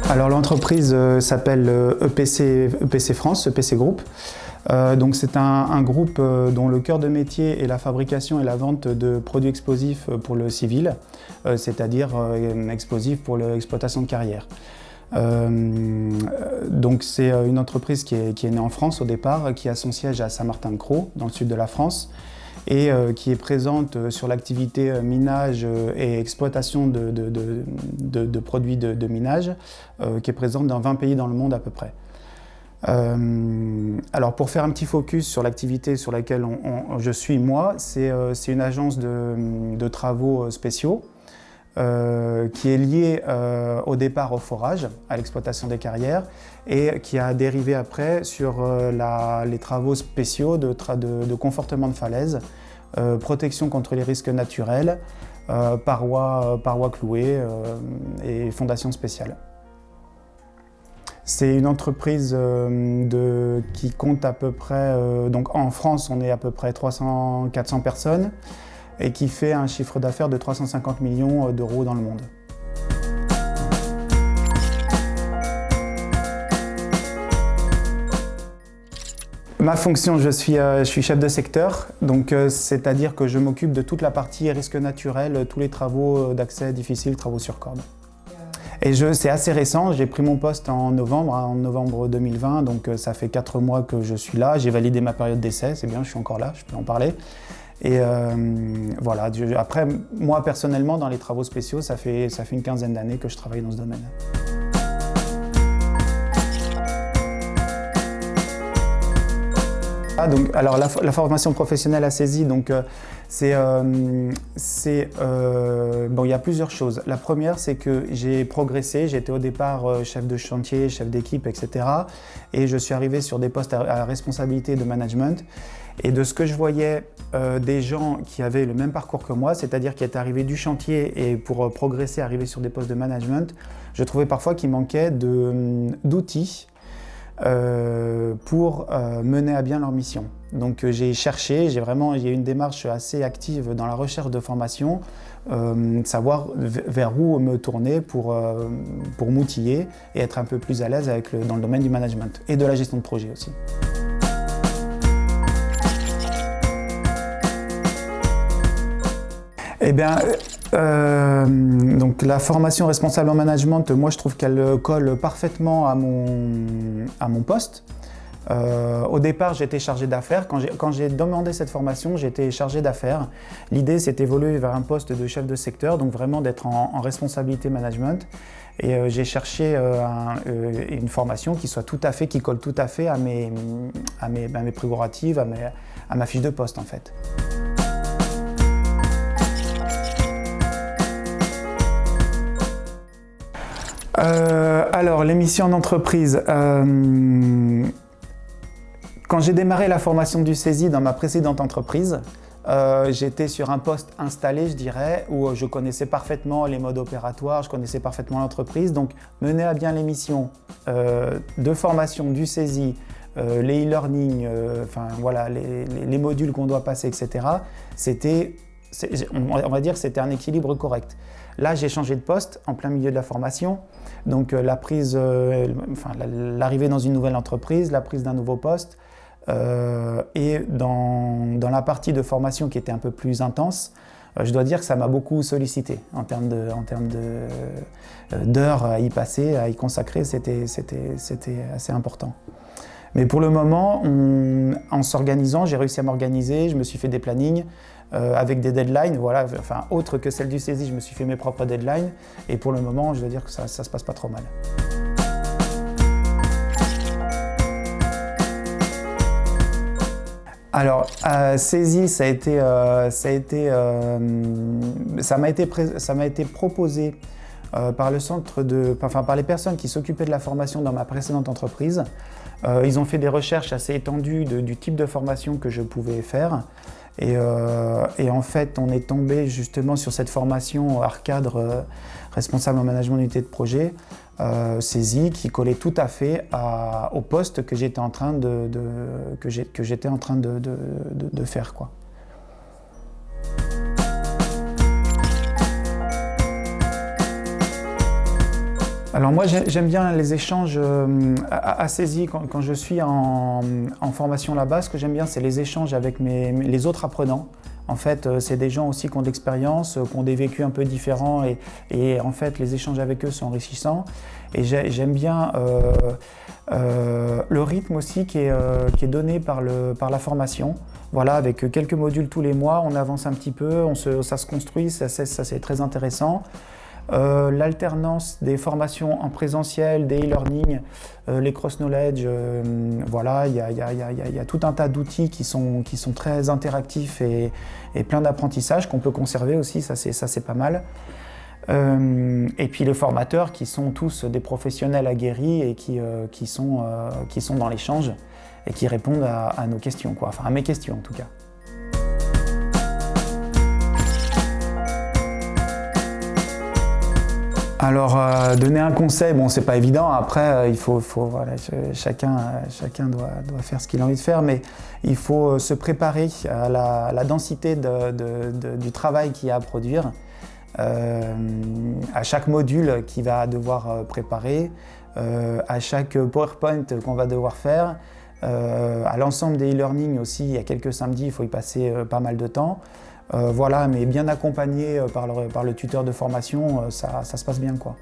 Alors l'entreprise s'appelle EPC France, EPC Group. Donc c'est un groupe dont le cœur de métier est la fabrication et la vente de produits explosifs pour le civil, c'est-à-dire explosifs pour l'exploitation de carrière. Donc c'est une entreprise qui est née en France au départ, qui a son siège à Saint-Martin-de-Crau, dans le sud de la France, et qui est présente sur l'activité minage et exploitation de produits de minage, qui est présente dans 20 pays dans le monde à peu près. Alors pour faire un petit focus sur l'activité sur laquelle je suis moi, c'est une agence de travaux spéciaux qui est liée au départ au forage, à l'exploitation des carrières, et qui a dérivé après sur les travaux spéciaux de confortement de falaise, protection contre les risques naturels, parois clouées et fondations spéciales. C'est une entreprise qui compte à peu près, donc en France on est à peu près 300-400 personnes et qui fait un chiffre d'affaires de 350 millions d'euros dans le monde. Ma fonction, je suis chef de secteur, donc c'est-à-dire que je m'occupe de toute la partie risques naturels, tous les travaux d'accès difficiles, travaux sur corde. Et c'est assez récent, j'ai pris mon poste en novembre 2020, donc ça fait 4 mois que je suis là. J'ai validé ma période d'essai, c'est bien, je suis encore là, je peux en parler. Et voilà, après, moi personnellement, dans les travaux spéciaux, ça fait une quinzaine d'années que je travaille dans ce domaine. Alors la formation professionnelle à CESI, donc il y a plusieurs choses. La première, c'est que j'ai progressé. J'étais au départ chef de chantier, chef d'équipe, etc. Et je suis arrivé sur des postes à responsabilité de management. Et de ce que je voyais des gens qui avaient le même parcours que moi, c'est-à-dire qui étaient arrivés du chantier et pour progresser, arriver sur des postes de management, je trouvais parfois qu'il manquait d'outils pour mener à bien leur mission. Donc j'ai cherché, j'ai eu une démarche assez active dans la recherche de formation, savoir vers où me tourner pour m'outiller et être un peu plus à l'aise dans le domaine du management et de la gestion de projet aussi. Eh bien, donc la formation responsable en management, moi je trouve qu'elle colle parfaitement à mon poste. Au départ, j'étais chargé d'affaires. Quand j'ai demandé cette formation, j'étais chargé d'affaires. L'idée, c'est d'évoluer vers un poste de chef de secteur, donc vraiment d'être en responsabilité management. Et j'ai cherché une formation qui colle tout à fait à mes prérogatives, à ma fiche de poste en fait. Alors, les missions d'entreprise. Quand j'ai démarré la formation du CESI dans ma précédente entreprise, j'étais sur un poste installé, je dirais, où je connaissais parfaitement les modes opératoires, je connaissais parfaitement l'entreprise. Donc, mener à bien les missions de formation du CESI, les e-learning, voilà, les modules qu'on doit passer, etc. On va dire que c'était un équilibre correct. Là, j'ai changé de poste en plein milieu de la formation. Donc l'arrivée dans une nouvelle entreprise, la prise d'un nouveau poste, et dans la partie de formation qui était un peu plus intense, je dois dire que ça m'a beaucoup sollicité en termes d'heures à y passer, à y consacrer, c'était assez important. Mais pour le moment, en s'organisant, j'ai réussi à m'organiser, je me suis fait des plannings avec des deadlines, voilà, autres que celles du CESI, je me suis fait mes propres deadlines et pour le moment, je dois dire que ça se passe pas trop mal. Alors, CESI, ça m'a été proposé par les personnes qui s'occupaient de la formation dans ma précédente entreprise. Ils ont fait des recherches assez étendues du type de formation que je pouvais faire. Et en fait, on est tombé justement sur cette formation hors cadre responsable en management d'unité de projet, CESI, qui collait tout à fait au poste que j'étais en train de faire, quoi. Alors moi j'aime bien les échanges à Césy quand je suis en formation là-bas. Ce que j'aime bien c'est les échanges avec les autres apprenants. En fait c'est des gens aussi qui ont de l'expérience, qui ont des vécus un peu différents et en fait les échanges avec eux sont enrichissants. Et j'aime bien le rythme aussi qui est donné par la formation. Voilà, avec quelques modules tous les mois, on avance un petit peu, ça se construit, ça c'est très intéressant. L'alternance des formations en présentiel, des e-learning, les cross-knowledge, voilà, il y a tout un tas d'outils qui sont très interactifs et plein d'apprentissage qu'on peut conserver aussi, ça c'est pas mal. Et puis les formateurs qui sont tous des professionnels aguerris et qui sont dans l'échange et qui répondent à nos questions, quoi. Enfin à mes questions en tout cas. Alors, donner un conseil, bon, c'est pas évident. Après, voilà, chacun doit faire ce qu'il a envie de faire, mais il faut se préparer à la densité du travail qu'il y a à produire, à chaque module qu'il va devoir préparer, à chaque PowerPoint qu'on va devoir faire, à l'ensemble des e-learning aussi. Il y a quelques samedis, il faut y passer pas mal de temps. Voilà, mais bien accompagné par le tuteur de formation, ça se passe bien, quoi.